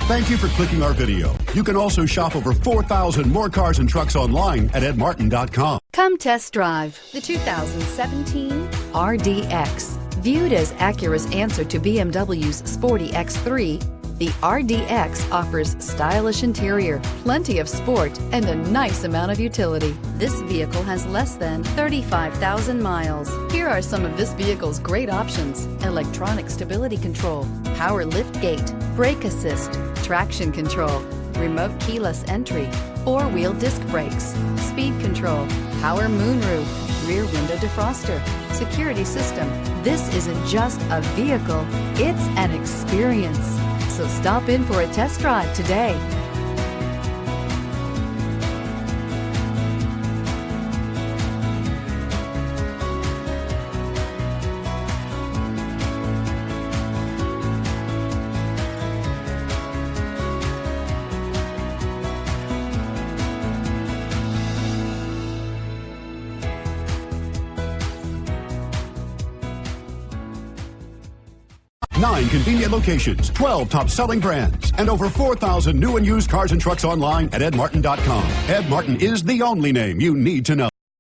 Thank you for clicking our video. You can also shop over 4,000 more cars and trucks online at edmartin.com. Come test drive the 2017 RDX. Viewed as Acura's answer to BMW's sporty X3, the RDX offers stylish interior, plenty of sport, and a nice amount of utility. This vehicle has less than 35,000 miles. Here are some of this vehicle's great options: electronic stability control, power liftgate, brake assist, traction control, remote keyless entry, four-wheel disc brakes, speed control, power moonroof, rear window defroster, security system. This isn't just a vehicle, it's an experience. So stop in for a test drive today. Nine convenient locations, 12 top-selling brands, and over 4,000 new and used cars and trucks online at edmartin.com. Ed Martin is the only name you need to know.